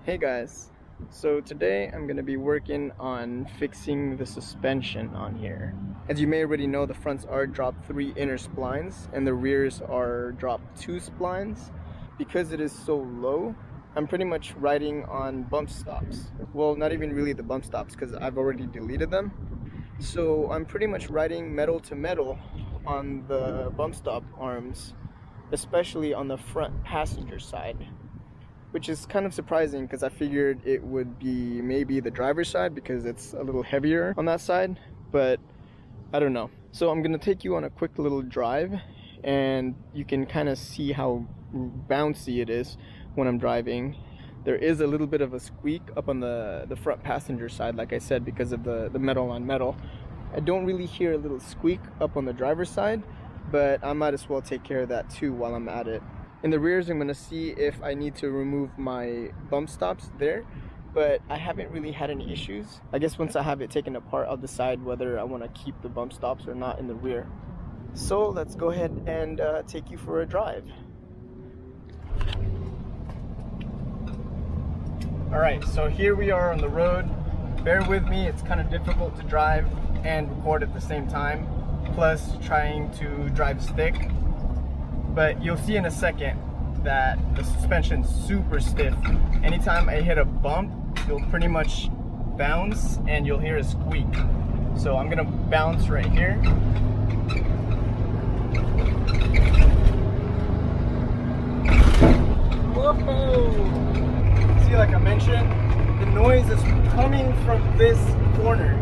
Hey guys, so today I'm going to be working on fixing the suspension on here. As you may already know, the fronts are dropped 3 inner splines and the rears are dropped 2 splines. Because it is so low, I'm pretty much riding on bump stops. Well, not even really the bump stops because I've already deleted them. So I'm pretty much riding metal to metal on the bump stop arms, especially on the front passenger side. Which is kind of surprising because I figured it would be maybe the driver's side because it's a little heavier on that side, but I don't know. So I'm gonna take you on a quick little drive and you can kind of see how bouncy it is when I'm driving. There is a little bit of a squeak up on the front passenger side, like I said, because of the metal on metal. I don't really hear a little squeak up on the driver's side, but I might as well take care of that too while I'm at it. In the rears, I'm going to see if I need to remove my bump stops there, but I haven't really had any issues. I guess once I have it taken apart, I'll decide whether I want to keep the bump stops or not in the rear. So let's go ahead and take you for a drive. Alright, so here we are on the road. Bear with me, it's kind of difficult to drive and record at the same time, plus trying to drive stick. But you'll see in a second that the suspension's super stiff. Anytime I hit a bump, it'll pretty much bounce and you'll hear a squeak. So I'm gonna bounce right here. Whoa! See, like I mentioned, the noise is coming from this corner.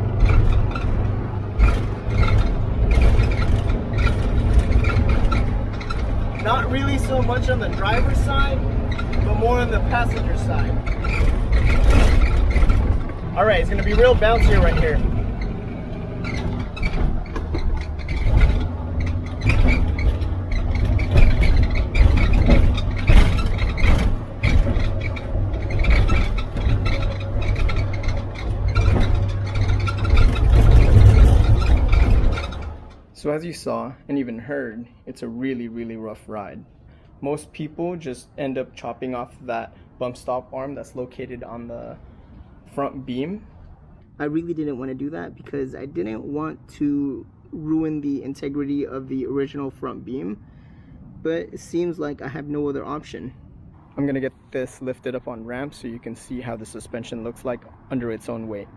Not really so much on the driver's side, but more on the passenger side. Alright, it's going to be real bouncy right here. So as you saw and even heard, it's a really rough ride. Most people just end up chopping off that bump stop arm that's located on the front beam. I really didn't want to do that because I didn't want to ruin the integrity of the original front beam, but it seems like I have no other option. I'm gonna get this lifted up on ramp so you can see how the suspension looks like under its own weight.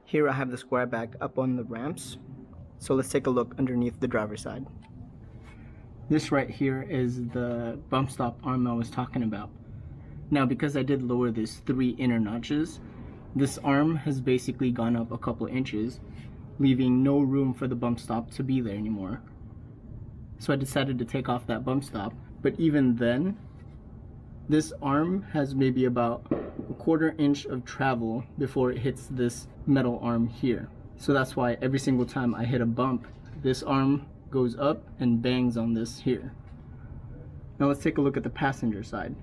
Here I have the Squareback up on the ramps, so let's take a look underneath the driver's side. This right here is the bump stop arm I was talking about. Now because I did lower this 3 inner notches, this arm has basically gone up a couple inches, leaving no room for the bump stop to be there anymore. So I decided to take off that bump stop, but even then, this arm has maybe about a 1/4 inch of travel before it hits this metal arm here. So that's why every single time I hit a bump, this arm goes up and bangs on this here. Now let's take a look at the passenger side.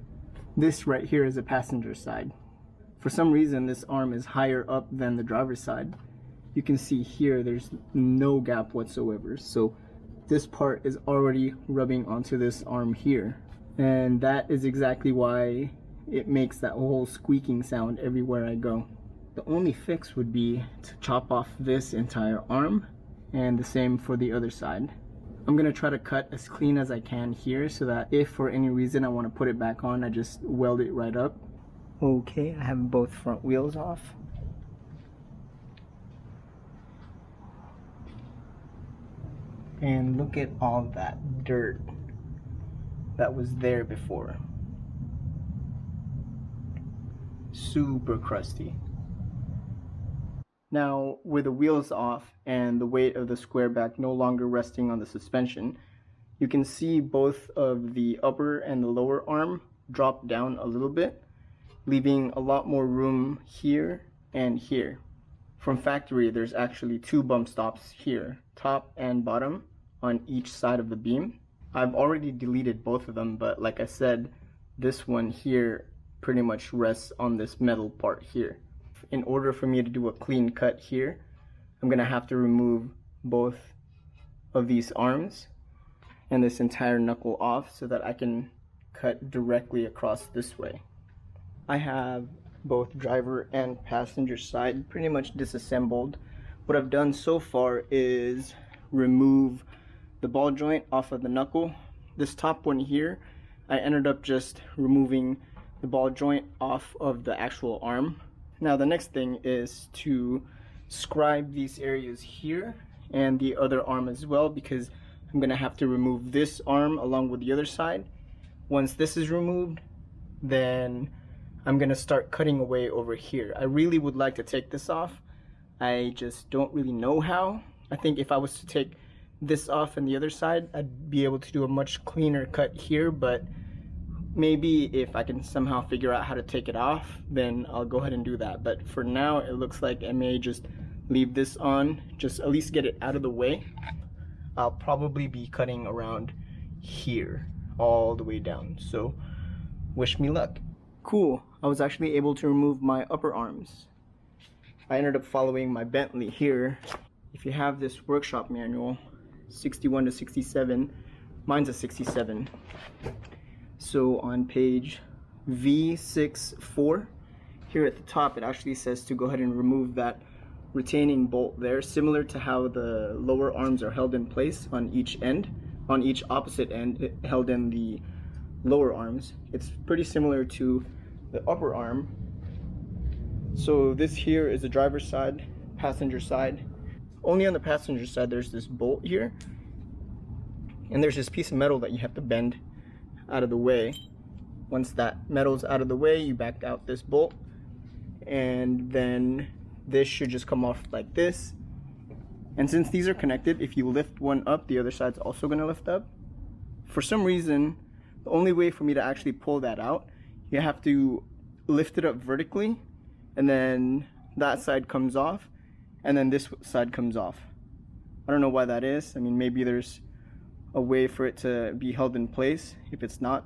This right here is the passenger side. For some reason, this arm is higher up than the driver's side. You can see here there's no gap whatsoever. So this part is already rubbing onto this arm here. And that is exactly why it makes that whole squeaking sound everywhere I go. The only fix would be to chop off this entire arm, and the same for the other side. I'm gonna try to cut as clean as I can here so that if for any reason I want to put it back on, I just weld it right up. Okay, I have both front wheels off. And look at all that dirt that was there before. Super crusty. Now, with the wheels off and the weight of the Squareback no longer resting on the suspension, you can see both of the upper and the lower arm drop down a little bit, leaving a lot more room here and here. From factory, there's actually 2 bump stops here, top and bottom, on each side of the beam. I've already deleted both of them, but like I said, this one here pretty much rests on this metal part here. In order for me to do a clean cut here, I'm gonna have to remove both of these arms and this entire knuckle off so that I can cut directly across this way. I have both driver and passenger side pretty much disassembled. What I've done so far is remove the ball joint off of the knuckle. This top one here, I ended up just removing the ball joint off of the actual arm. Now the next thing is to scribe these areas here and the other arm as well, because I'm gonna have to remove this arm along with the other side. Once this is removed, then I'm gonna start cutting away over here. I really would like to take this off. I just don't really know how. I think if I was to take this off and the other side, I'd be able to do a much cleaner cut here, but maybe if I can somehow figure out how to take it off, then I'll go ahead and do that. But for now, it looks like I may just leave this on, just at least get it out of the way. I'll probably be cutting around here all the way down, so wish me luck. Cool, I was actually able to remove my upper arms. I ended up following my Bentley here. If you have this workshop manual, 61 to 67, mine's a 67. So on page V64, here at the top, it actually says to go ahead and remove that retaining bolt there, similar to how the lower arms are held in place on each end, on each opposite end, held in the lower arms. It's pretty similar to the upper arm. So this here is the driver's side, passenger side. Only on the passenger side there's this bolt here, and there's this piece of metal that you have to bend out of the way. Once that metal's out of the way, you back out this bolt, and then this should just come off like this. And since these are connected, if you lift one up, the other side's also going to lift up. For some reason, the only way for me to actually pull that out, you have to lift it up vertically, and then that side comes off, and then this side comes off. I don't know why that is. I mean, maybe there's a way for it to be held in place if it's not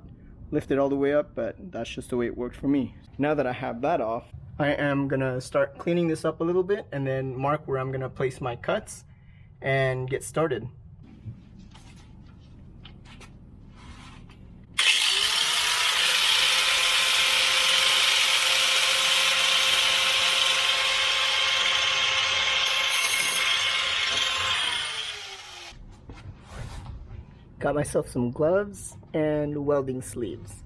lifted all the way up, but that's just the way it worked for me. Now that I have that off, I am gonna start cleaning this up a little bit and then mark where I'm gonna place my cuts and get started. Got myself some gloves and welding sleeves.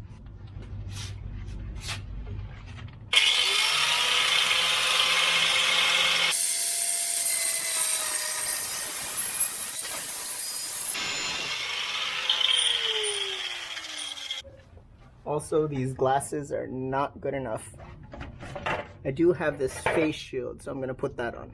Also, these glasses are not good enough. I do have this face shield, so I'm gonna put that on.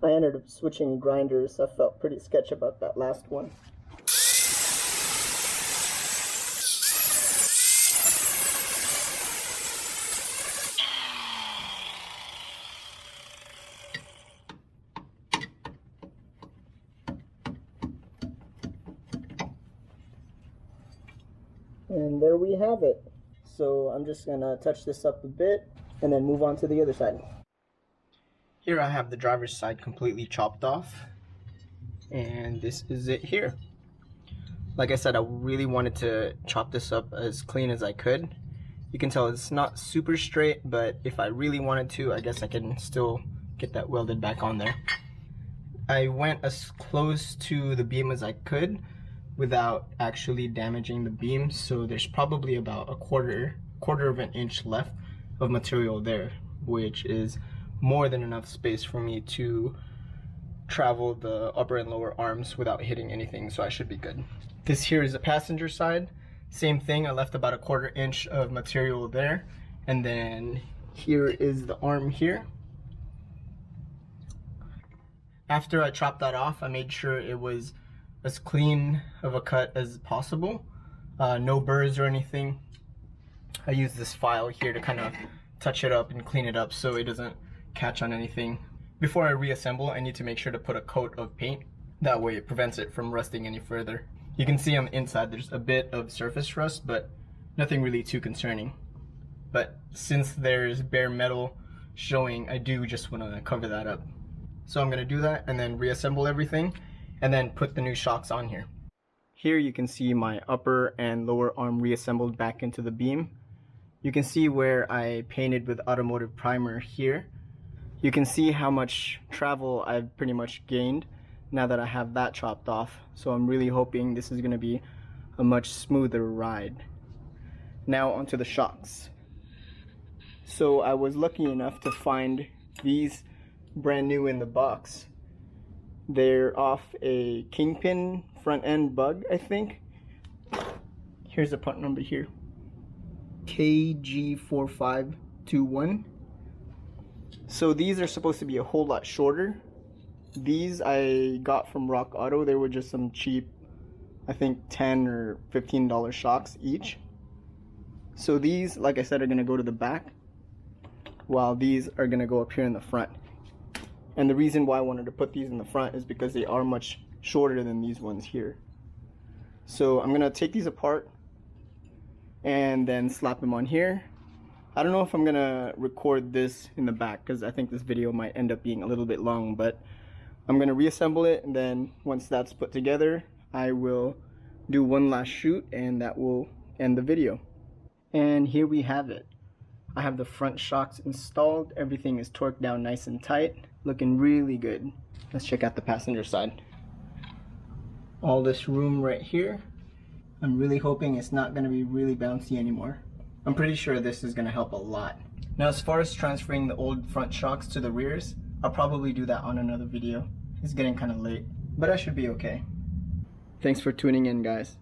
I ended up switching grinders. I felt pretty sketch about that last one. And there we have it. So I'm just gonna touch this up a bit and then move on to the other side. Here I have the driver's side completely chopped off, and this is it here. Like I said, I really wanted to chop this up as clean as I could. You can tell it's not super straight, but if I really wanted to, I guess I can still get that welded back on there. I went as close to the beam as I could without actually damaging the beam, so there's probably about a quarter of an inch left of material there, which is more than enough space for me to travel the upper and lower arms without hitting anything, so I should be good. This here is the passenger side. Same thing, I left about a quarter inch of material there, And then here is the arm here. After I chopped that off, I made sure it was as clean of a cut as possible. No burrs or anything. I use this file here to kind of touch it up and clean it up so it doesn't catch on anything. Before I reassemble, I need to make sure to put a coat of paint. That way it prevents it from rusting any further. You can see on the inside there's a bit of surface rust, but nothing really too concerning. But since there's bare metal showing, I do just want to cover that up. So I'm going to do that and then reassemble everything and then put the new shocks on here. Here you can see my upper and lower arm reassembled back into the beam. You can see where I painted with automotive primer here. You can see how much travel I've pretty much gained now that I have that chopped off. So I'm really hoping this is going to be a much smoother ride. Now onto the shocks. So I was lucky enough to find these brand new in the box. They're off a Kingpin front end bug, I think. Here's the part number here. KG4521. So these are supposed to be a whole lot shorter. These I got from Rock Auto. They were just some cheap, I think $10 or $15 shocks each. So these, like I said, are going to go to the back, while these are going to go up here in the front. And the reason why I wanted to put these in the front is because they are much shorter than these ones here. So I'm going to take these apart and then slap them on here. I don't know if I'm going to record this in the back because I think this video might end up being a little bit long, but I'm going to reassemble it, and then once that's put together, I will do one last shoot and that will end the video. And here we have it. I have the front shocks installed. Everything is torqued down nice and tight. Looking really good. Let's check out the passenger side. All this room right here. I'm really hoping it's not going to be really bouncy anymore. I'm pretty sure this is going to help a lot. Now as far as transferring the old front shocks to the rears, I'll probably do that on another video. It's getting kind of late, but I should be okay. Thanks for tuning in, guys.